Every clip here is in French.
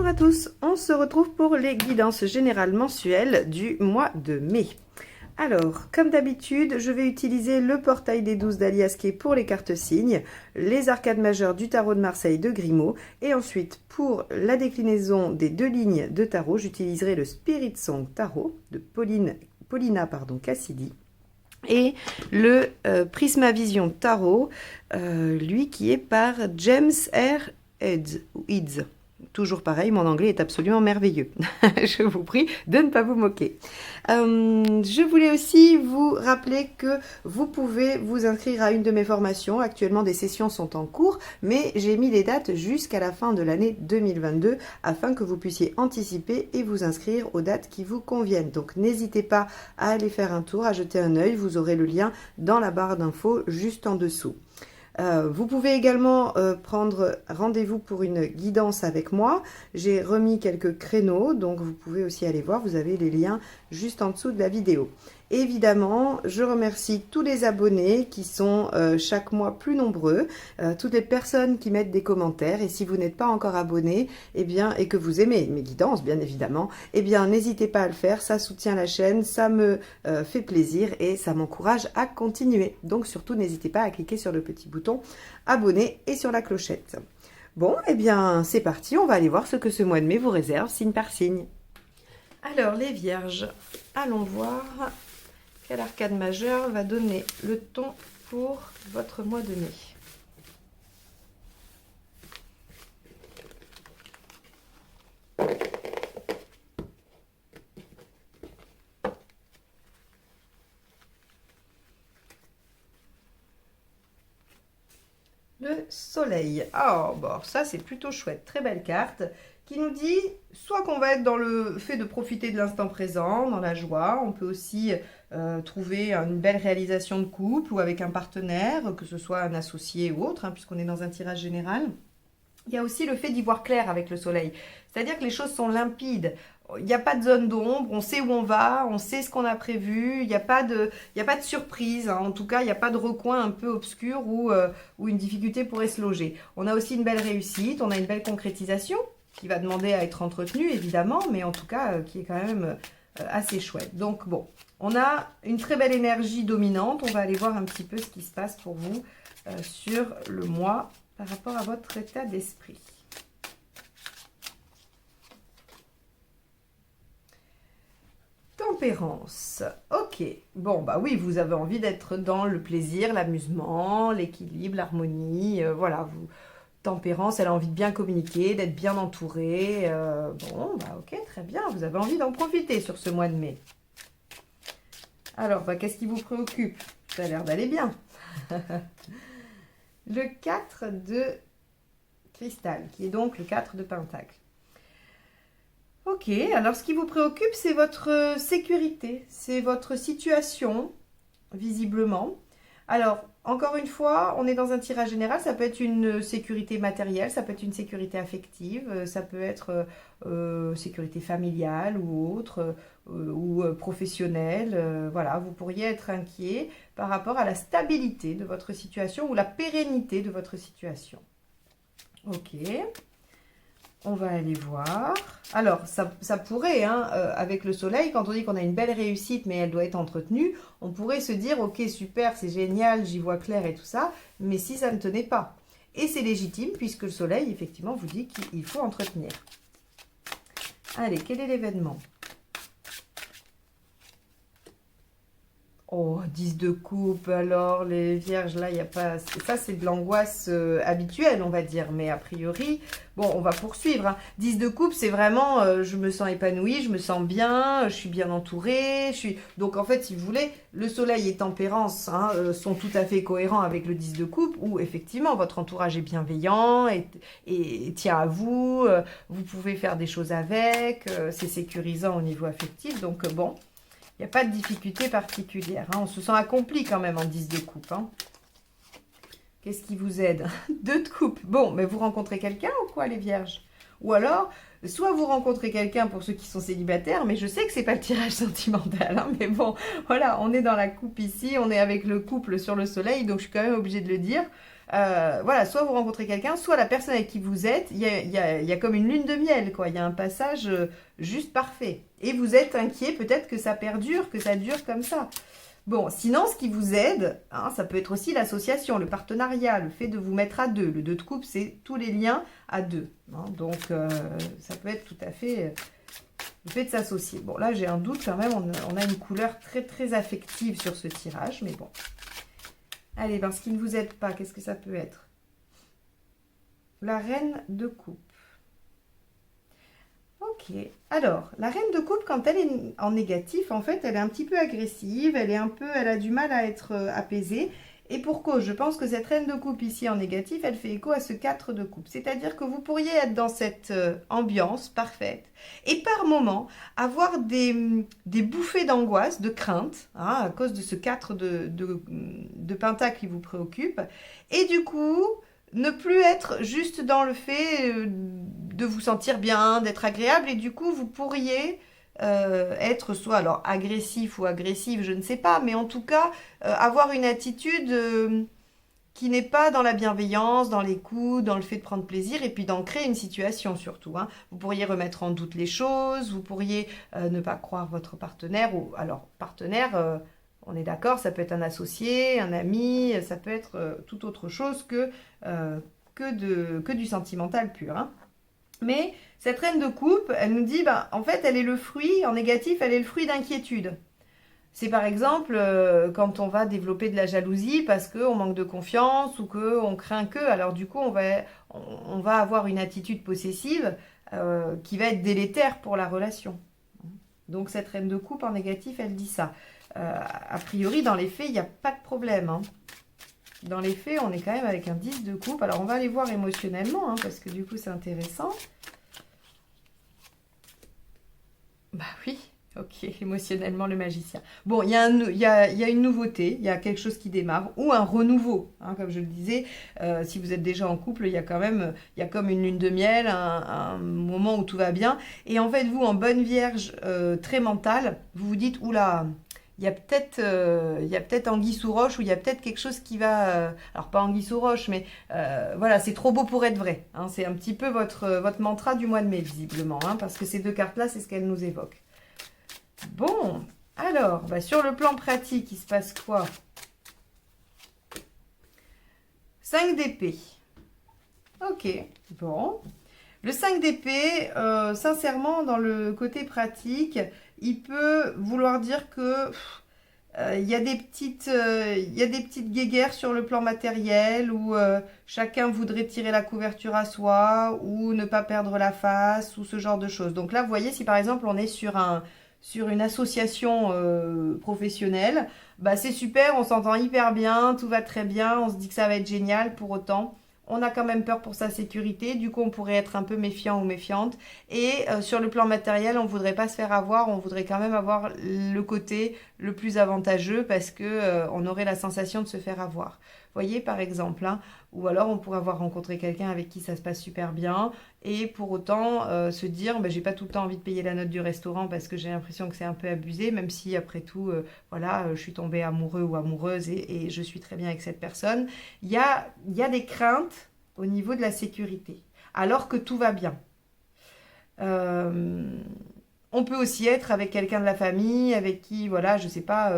Bonjour à tous, on se retrouve pour les guidances générales mensuelles du mois de mai. Alors, comme d'habitude, je vais utiliser le portail des 12 d'Aliasquet pour les cartes signes, les arcades majeures du tarot de Marseille de Grimaud, et ensuite, pour la déclinaison des deux lignes de tarot, j'utiliserai le Spirit Song Tarot de Paulina Cassidy, et le Prisma Vision Tarot, lui qui est par James R. Eads. Toujours pareil, mon anglais est absolument merveilleux. Je vous prie de ne pas vous moquer. Je voulais aussi vous rappeler que vous pouvez vous inscrire à une de mes formations. Actuellement, des sessions sont en cours, mais j'ai mis les dates jusqu'à la fin de l'année 2022 afin que vous puissiez anticiper et vous inscrire aux dates qui vous conviennent. Donc, n'hésitez pas à aller faire un tour, à jeter un œil. Vous aurez le lien dans la barre d'infos juste en dessous. Vous pouvez également prendre rendez-vous pour une guidance avec moi. J'ai remis quelques créneaux, donc vous pouvez aussi aller voir. Vous avez les liens juste en dessous de la vidéo. Évidemment, je remercie tous les abonnés qui sont chaque mois plus nombreux, toutes les personnes qui mettent des commentaires. Et si vous n'êtes pas encore abonné, et que vous aimez mes guidances, bien évidemment, n'hésitez pas à le faire. Ça soutient la chaîne, ça me fait plaisir et ça m'encourage à continuer. Donc surtout, n'hésitez pas à cliquer sur le petit bouton abonner et sur la clochette. Bon, c'est parti. On va aller voir ce que ce mois de mai vous réserve, signe par signe. Alors, les vierges, allons voir quelle arcade majeure va donner le ton pour votre mois de mai. Le soleil. Oh, bon, ça c'est plutôt chouette. Très belle carte qui nous dit soit qu'on va être dans le fait de profiter de l'instant présent, dans la joie. On peut aussi trouver une belle réalisation de couple ou avec un partenaire, que ce soit un associé ou autre, puisqu'on est dans un tirage général. Il y a aussi le fait d'y voir clair avec le soleil. C'est-à-dire que les choses sont limpides. Il n'y a pas de zone d'ombre, on sait où on va, on sait ce qu'on a prévu, il n'y a pas de surprise, en tout cas, il n'y a pas de recoin un peu obscur où une difficulté pourrait se loger. On a aussi une belle réussite, on a une belle concrétisation qui va demander à être entretenue, évidemment, mais en tout cas, qui est quand même assez chouette. Donc, bon, on a une très belle énergie dominante. On va aller voir un petit peu ce qui se passe pour vous sur le mois par rapport à votre état d'esprit. Tempérance. Ok. Bon, bah oui, vous avez envie d'être dans le plaisir, l'amusement, l'équilibre, l'harmonie. Voilà, vous... Tempérance, elle a envie de bien communiquer, d'être bien entourée. Bon, bah ok, très bien. Vous avez envie d'en profiter sur ce mois de mai. Alors, bah, qu'est-ce qui vous préoccupe? Ça a l'air d'aller bien. Le 4 de cristal, qui est donc le 4 de pentacle. Ok, alors ce qui vous préoccupe, c'est votre sécurité, c'est votre situation, visiblement. Alors, encore une fois, on est dans un tirage général, ça peut être une sécurité matérielle, ça peut être une sécurité affective, ça peut être sécurité familiale ou autre, ou professionnelle. Voilà, vous pourriez être inquiet par rapport à la stabilité de votre situation ou la pérennité de votre situation. Ok. On va aller voir. Alors, ça pourrait, avec le soleil, quand on dit qu'on a une belle réussite, mais elle doit être entretenue, on pourrait se dire, ok, super, c'est génial, j'y vois clair et tout ça, mais si ça ne tenait pas. Et c'est légitime, puisque le soleil, effectivement, vous dit qu'il faut entretenir. Allez, quel est l'événement? Oh, 10 de coupe, alors les vierges, là, il n'y a pas... Ça, c'est de l'angoisse habituelle, on va dire, mais a priori, bon, on va poursuivre. 10 de coupe, c'est vraiment, je me sens épanouie, je me sens bien, je suis bien entourée, Donc, en fait, si vous voulez, le soleil et tempérance sont tout à fait cohérents avec le 10 de coupe, où, effectivement, votre entourage est bienveillant et tient à vous, vous pouvez faire des choses avec, c'est sécurisant au niveau affectif, donc, bon... Il n'y a pas de difficulté particulière. On se sent accompli quand même en 10 de coupe. Qu'est-ce qui vous aide? 2 de coupe. Bon, mais vous rencontrez quelqu'un ou quoi, les vierges? Ou alors, soit vous rencontrez quelqu'un pour ceux qui sont célibataires, mais je sais que c'est pas le tirage sentimental. Mais bon, voilà, on est dans la coupe ici. On est avec le couple sur le soleil, donc je suis quand même obligée de le dire. voilà, soit vous rencontrez quelqu'un, soit la personne avec qui vous êtes, il y a comme une lune de miel, quoi. Il y a un passage juste parfait. Et vous êtes inquiet, peut-être que ça perdure, que ça dure comme ça. Bon, sinon, ce qui vous aide, hein, ça peut être aussi l'association, le partenariat, le fait de vous mettre à deux. Le 2 de coupe, c'est tous les liens à deux. Hein. Donc, ça peut être tout à fait le fait de s'associer. Bon, là, j'ai un doute quand même. On a une couleur très, très affective sur ce tirage, mais bon. Allez, ben, ce qui ne vous aide pas, qu'est-ce que ça peut être? La reine de coupe. Ok. Alors, la reine de coupe, quand elle est en négatif, en fait, elle est un petit peu agressive, elle a du mal à être apaisée. Et pour cause, je pense que cette reine de coupe ici en négatif, elle fait écho à ce 4 de coupe. C'est-à-dire que vous pourriez être dans cette ambiance parfaite et par moment avoir des bouffées d'angoisse, de crainte, hein, à cause de ce 4 de pentacle qui vous préoccupe. Et du coup, ne plus être juste dans le fait de vous sentir bien, d'être agréable. Et du coup, vous pourriez être soit alors agressif ou agressive, je ne sais pas, mais en tout cas, avoir une attitude qui n'est pas dans la bienveillance, dans l'écoute, dans le fait de prendre plaisir et puis d'en créer une situation surtout. Hein. Vous pourriez remettre en doute les choses, vous pourriez ne pas croire votre partenaire, ou alors partenaire, on est d'accord, ça peut être un associé, un ami, ça peut être tout autre chose que du sentimental pur. Hein. Mais cette reine de coupe, elle nous dit, bah, en fait, elle est le fruit, en négatif, elle est le fruit d'inquiétude. C'est par exemple quand on va développer de la jalousie parce qu'on manque de confiance ou qu'on craint que. Alors du coup, on va avoir une attitude possessive qui va être délétère pour la relation. Donc cette reine de coupe en négatif, elle dit ça. A priori, dans les faits, il n'y a pas de problème. Hein. Dans les faits, on est quand même avec un 10 de coupe. Alors, on va aller voir émotionnellement, hein, parce que du coup, c'est intéressant. Bah oui, ok, émotionnellement, le magicien. Bon, il y a une nouveauté, il y a quelque chose qui démarre, ou un renouveau. Hein, comme je le disais, si vous êtes déjà en couple, il y a comme une lune de miel, un moment où tout va bien. Et en fait, vous, en bonne vierge très mentale, vous vous dites, oula... il y a peut-être anguille sous roche ou il y a peut-être quelque chose qui va... alors, pas anguille sous roche, mais voilà, c'est trop beau pour être vrai. Hein, c'est un petit peu votre mantra du mois de mai, visiblement, hein, parce que ces deux cartes-là, c'est ce qu'elles nous évoquent. Bon, alors, bah, sur le plan pratique, il se passe quoi? 5 d'épée. Ok, bon. Le 5 d'épée, sincèrement, dans le côté pratique, il peut vouloir dire que il y a des petites guéguerres sur le plan matériel où chacun voudrait tirer la couverture à soi ou ne pas perdre la face ou ce genre de choses. Donc là, vous voyez, si par exemple on est sur une association professionnelle, bah c'est super, on s'entend hyper bien, tout va très bien, on se dit que ça va être génial. Pour autant, on a quand même peur pour sa sécurité, du coup on pourrait être un peu méfiant ou méfiante. Et sur le plan matériel, on ne voudrait pas se faire avoir, on voudrait quand même avoir le côté le plus avantageux parce que on aurait la sensation de se faire avoir. Vous voyez par exemple, hein, ou alors on pourrait avoir rencontré quelqu'un avec qui ça se passe super bien et pour autant se dire bah, j'ai pas tout le temps envie de payer la note du restaurant parce que j'ai l'impression que c'est un peu abusé, même si après tout, voilà, je suis tombée amoureux ou amoureuse et je suis très bien avec cette personne. Il y a des craintes au niveau de la sécurité, alors que tout va bien. On peut aussi être avec quelqu'un de la famille, avec qui, voilà, je sais pas,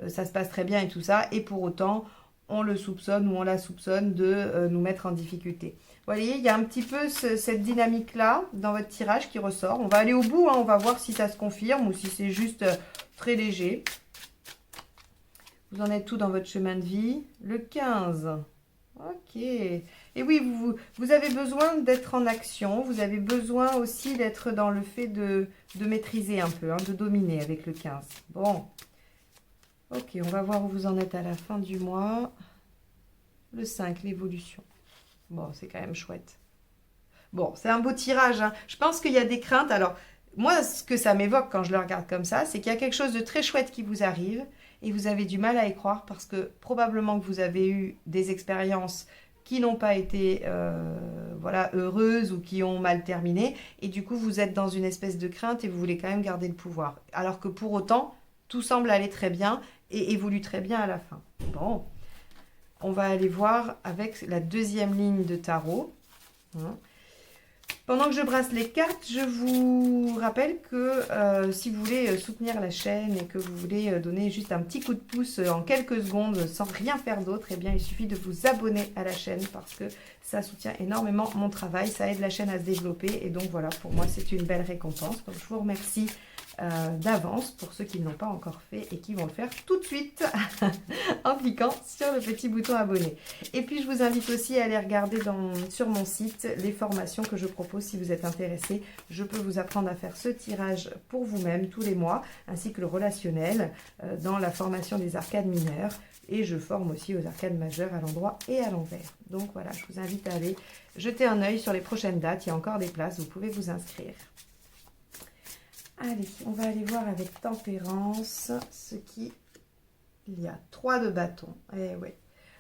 ça se passe très bien et tout ça, et pour autant, on le soupçonne ou on la soupçonne de nous mettre en difficulté. Vous voyez, il y a un petit peu cette dynamique-là dans votre tirage qui ressort. On va aller au bout, hein, on va voir si ça se confirme ou si c'est juste très léger. Vous en êtes tout dans votre chemin de vie. Le 15. Ok. Et oui, vous avez besoin d'être en action. Vous avez besoin aussi d'être dans le fait de maîtriser un peu, hein, de dominer avec le 15. Bon. Ok, on va voir où vous en êtes à la fin du mois. Le 5, l'évolution. Bon, c'est quand même chouette. Bon, c'est un beau tirage. Hein. Je pense qu'il y a des craintes. Alors, moi, ce que ça m'évoque quand je le regarde comme ça, c'est qu'il y a quelque chose de très chouette qui vous arrive et vous avez du mal à y croire parce que probablement que vous avez eu des expériences qui n'ont pas été voilà, heureuses ou qui ont mal terminé. Et du coup, vous êtes dans une espèce de crainte et vous voulez quand même garder le pouvoir. Alors que pour autant, tout semble aller très bien et évolue très bien à la fin. Bon. on va aller voir avec la deuxième ligne de tarot. Hein. Pendant que je brasse les cartes, je vous rappelle que si vous voulez soutenir la chaîne et que vous voulez donner juste un petit coup de pouce en quelques secondes sans rien faire d'autre, eh bien il suffit de vous abonner à la chaîne parce que ça soutient énormément mon travail, ça aide la chaîne à se développer et donc voilà, pour moi c'est une belle récompense. Donc je vous remercie d'avance pour ceux qui ne l'ont pas encore fait et qui vont le faire tout de suite en cliquant sur le petit bouton abonné. Et puis je vous invite aussi à aller regarder sur mon site les formations que je propose si vous êtes intéressé. Je peux vous apprendre à faire ce tirage pour vous-même tous les mois, ainsi que le relationnel dans la formation des arcades mineures. Et je forme aussi aux arcades majeures à l'endroit et à l'envers. Donc voilà, je vous invite à aller jeter un œil sur les prochaines dates. Il y a encore des places, vous pouvez vous inscrire. Allez, on va aller voir avec tempérance ce qui... Il y a 3 de bâton. Eh ouais.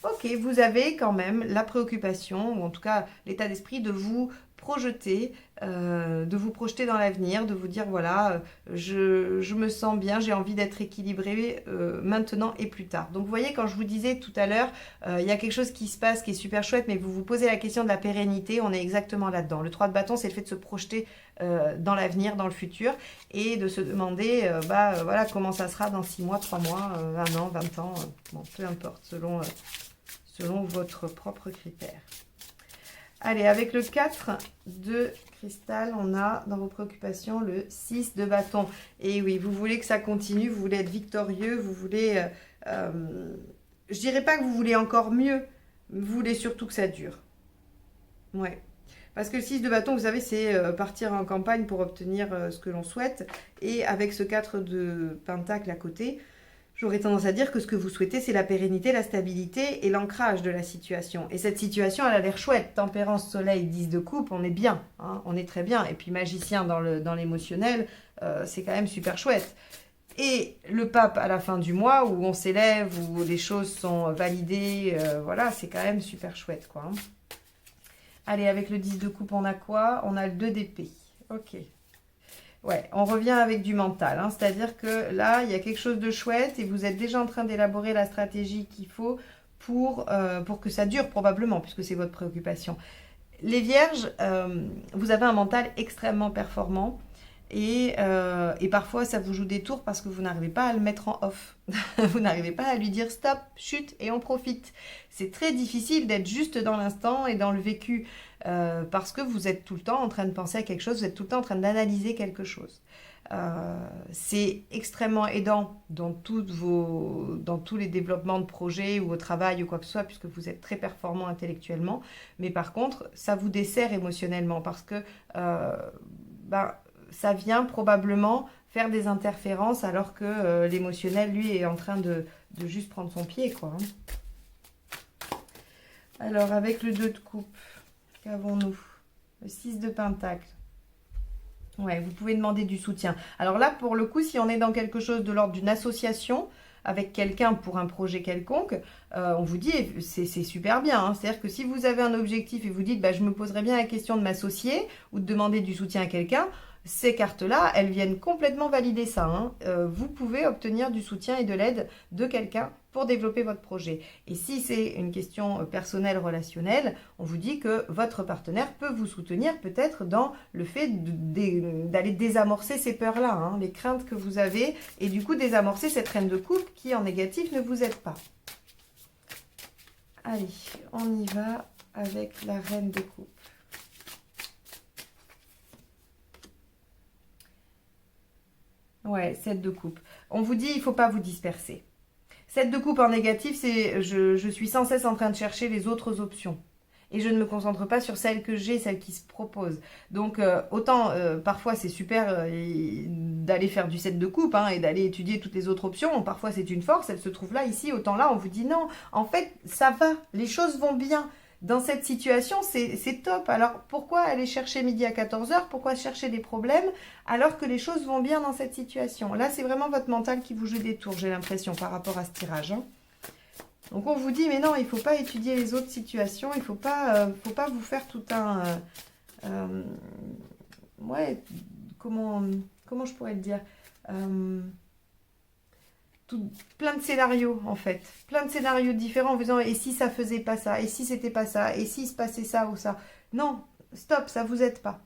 Ok, vous avez quand même la préoccupation, ou en tout cas l'état d'esprit de vous projeter dans l'avenir, de vous dire voilà, je me sens bien, j'ai envie d'être équilibrée maintenant et plus tard. Donc vous voyez, quand je vous disais tout à l'heure, il y a quelque chose qui se passe qui est super chouette, mais vous vous posez la question de la pérennité, on est exactement là-dedans. Le 3 de bâton, c'est le fait de se projeter dans l'avenir, dans le futur, et de se demander voilà, comment ça sera dans 6 mois, 3 mois, 1 an, 20 ans, bon, peu importe, selon votre propre critère. Allez, avec le 4 de cristal, on a dans vos préoccupations le 6 de bâton. Et oui, vous voulez que ça continue, vous voulez être victorieux, vous voulez... je dirais pas que vous voulez encore mieux, vous voulez surtout que ça dure. Ouais. Parce que le 6 de bâton, vous savez, c'est partir en campagne pour obtenir ce que l'on souhaite. Et avec ce 4 de pentacle à côté... J'aurais tendance à dire que ce que vous souhaitez, c'est la pérennité, la stabilité et l'ancrage de la situation. Et cette situation, elle a l'air chouette. Tempérance, soleil, 10 de coupe, on est bien. Hein, on est très bien. Et puis magicien dans l'émotionnel, c'est quand même super chouette. Et le pape à la fin du mois, où on s'élève, où les choses sont validées, voilà, c'est quand même super chouette, quoi. Hein. Allez, avec le 10 de coupe, on a quoi? On a le 2 d'épée. Ok. Ouais, on revient avec du mental, hein, c'est-à-dire que là, il y a quelque chose de chouette et vous êtes déjà en train d'élaborer la stratégie qu'il faut pour que ça dure probablement, puisque c'est votre préoccupation. Les vierges, vous avez un mental extrêmement performant et parfois ça vous joue des tours parce que vous n'arrivez pas à le mettre en off. Vous n'arrivez pas à lui dire stop, chute et on profite. C'est très difficile d'être juste dans l'instant et dans le vécu. Parce que vous êtes tout le temps en train de penser à quelque chose, vous êtes tout le temps en train d'analyser quelque chose. C'est extrêmement aidant dans tous les développements de projets ou au travail ou quoi que ce soit, puisque vous êtes très performant intellectuellement. Mais par contre, ça vous dessert émotionnellement parce que ça vient probablement faire des interférences alors que l'émotionnel, lui, est en train de juste prendre son pied, quoi. Hein. Alors, avec le 2 de coupe... Qu'avons-nous? Le 6 de pentacle. Ouais, vous pouvez demander du soutien. Alors là, pour le coup, si on est dans quelque chose de l'ordre d'une association avec quelqu'un pour un projet quelconque, on vous dit, c'est super bien. Hein. C'est-à-dire que si vous avez un objectif et vous dites, je me poserais bien la question de m'associer ou de demander du soutien à quelqu'un, ces cartes-là, elles viennent complètement valider ça. Hein. Vous pouvez obtenir du soutien et de l'aide de quelqu'un pour développer votre projet. Et si c'est une question personnelle, relationnelle, on vous dit que votre partenaire peut vous soutenir peut-être dans le fait d'aller désamorcer ces peurs-là, hein, les craintes que vous avez, et du coup désamorcer cette reine de coupe qui en négatif ne vous aide pas. Allez, on y va avec la reine de coupe. Ouais, 7 de coupe. On vous dit, il ne faut pas vous disperser. 7 de coupe en négatif, c'est je suis sans cesse en train de chercher les autres options. Et je ne me concentre pas sur celles que j'ai, celles qui se proposent. Donc, autant, parfois, c'est super d'aller faire du 7 de coupe hein, et d'aller étudier toutes les autres options. Parfois, c'est une force, elle se trouve là, ici. Autant là, on vous dit non. En fait, ça va, les choses vont bien. Dans cette situation, c'est top. Alors, pourquoi aller chercher midi à 14 h? Pourquoi chercher des problèmes alors que les choses vont bien dans cette situation? Là, c'est vraiment votre mental qui vous joue des tours, j'ai l'impression, par rapport à ce tirage. Hein. Donc, on vous dit, mais non, il ne faut pas étudier les autres situations. Il ne faut pas vous faire tout un... ouais, comment je pourrais le dire plein de scénarios en fait. Plein de scénarios différents en vous disant et si ça faisait pas ça, et si c'était pas ça, et si se passait ça ou ça. Non, stop, ça vous aide pas.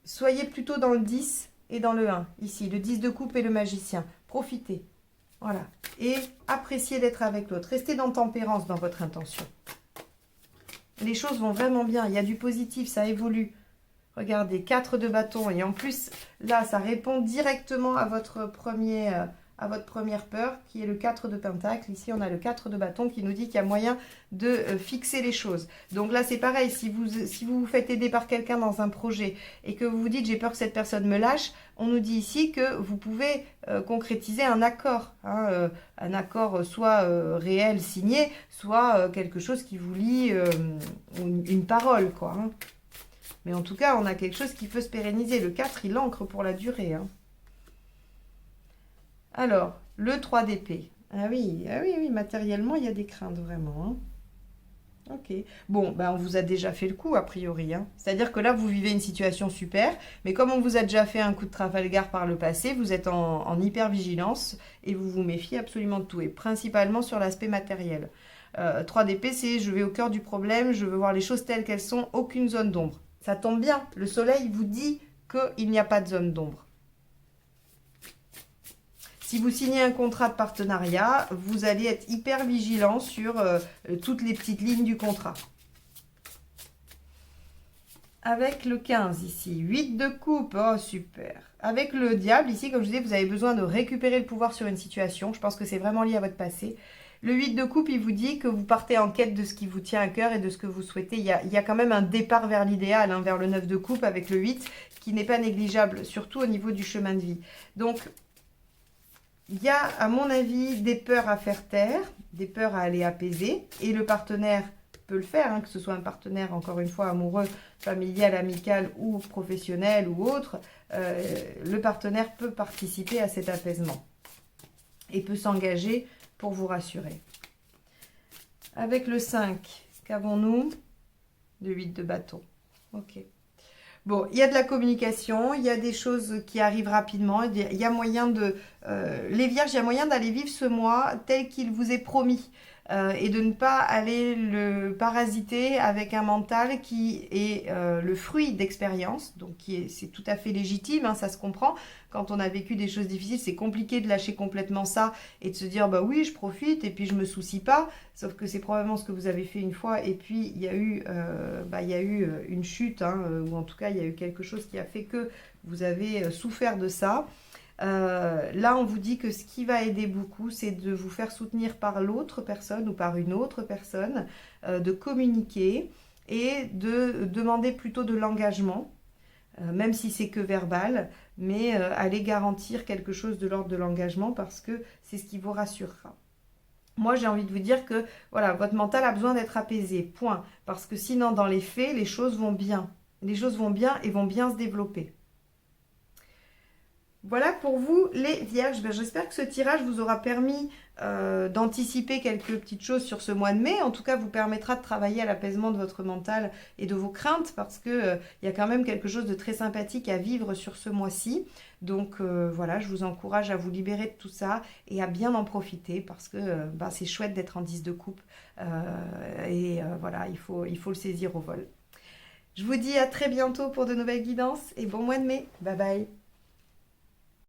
Soyez plutôt dans le 10 et dans le 1, ici, le 10 de coupe et le magicien. Profitez, voilà. Et appréciez d'être avec l'autre. Restez dans tempérance dans votre intention. Les choses vont vraiment bien, il y a du positif, ça évolue. Regardez, 4 de bâton. Et en plus, là, ça répond directement à votre première peur, qui est le 4 de pentacle. Ici, on a le 4 de bâton qui nous dit qu'il y a moyen de fixer les choses. Donc là, c'est pareil. Si vous vous faites aider par quelqu'un dans un projet et que vous vous dites « j'ai peur que cette personne me lâche », on nous dit ici que vous pouvez concrétiser un accord. Hein, un accord soit réel, signé, soit quelque chose qui vous lie une parole, quoi. Hein. Mais en tout cas, on a quelque chose qui peut se pérenniser. Le 4, il ancre pour la durée. Hein. Alors, le 3 d'épée. Ah oui, matériellement, il y a des craintes vraiment. Hein. Ok. Bon, ben, on vous a déjà fait le coup, a priori. Hein. C'est-à-dire que là, vous vivez une situation super, mais comme on vous a déjà fait un coup de Trafalgar par le passé, vous êtes en hyper-vigilance et vous vous méfiez absolument de tout, et principalement sur l'aspect matériel. 3 d'épée, c'est je vais au cœur du problème, je veux voir les choses telles qu'elles sont, aucune zone d'ombre. Ça tombe bien, le soleil vous dit qu'il n'y a pas de zone d'ombre. Si vous signez un contrat de partenariat, vous allez être hyper vigilant sur toutes les petites lignes du contrat. Avec le 15 ici, 8 de coupe, oh super. Avec le diable ici, comme je disais, vous avez besoin de récupérer le pouvoir sur une situation. Je pense que c'est vraiment lié à votre passé. Le 8 de coupe, il vous dit que vous partez en quête de ce qui vous tient à cœur et de ce que vous souhaitez. Il y a quand même un départ vers l'idéal, hein, vers le 9 de coupe avec le 8, qui n'est pas négligeable, surtout au niveau du chemin de vie. Donc, il y a, à mon avis, des peurs à faire taire, des peurs à aller apaiser. Et le partenaire peut le faire, hein, que ce soit un partenaire, encore une fois, amoureux, familial, amical ou professionnel ou autre. Le partenaire peut participer à cet apaisement et peut s'engager pour vous rassurer. Avec le 5, qu'avons-nous? Le 8 de bâton. Ok. Bon, il y a de la communication, il y a des choses qui arrivent rapidement, il y a moyen de... les vierges, il y a moyen d'aller vivre ce mois tel qu'il vous est promis. Et de ne pas aller le parasiter avec un mental qui est le fruit d'expérience, donc c'est tout à fait légitime, hein, ça se comprend. Quand on a vécu des choses difficiles, c'est compliqué de lâcher complètement ça et de se dire bah oui, je profite et puis je me soucie pas, sauf que c'est probablement ce que vous avez fait une fois et puis il y a eu une chute, hein, ou en tout cas il y a eu quelque chose qui a fait que vous avez souffert de ça. Là, on vous dit que ce qui va aider beaucoup, c'est de vous faire soutenir par l'autre personne ou par une autre personne, de communiquer et de demander plutôt de l'engagement, même si c'est que verbal, mais aller garantir quelque chose de l'ordre de l'engagement parce que c'est ce qui vous rassurera. Moi, j'ai envie de vous dire que voilà, votre mental a besoin d'être apaisé, point. Parce que sinon, dans les faits, les choses vont bien. Les choses vont bien et vont bien se développer. Voilà pour vous les vierges. J'espère que ce tirage vous aura permis d'anticiper quelques petites choses sur ce mois de mai. En tout cas, vous permettra de travailler à l'apaisement de votre mental et de vos craintes parce qu'il y a quand même quelque chose de très sympathique à vivre sur ce mois-ci. Donc voilà, je vous encourage à vous libérer de tout ça et à bien en profiter parce que c'est chouette d'être en 10 de coupe. Voilà, il faut le saisir au vol. Je vous dis à très bientôt pour de nouvelles guidances et bon mois de mai. Bye bye.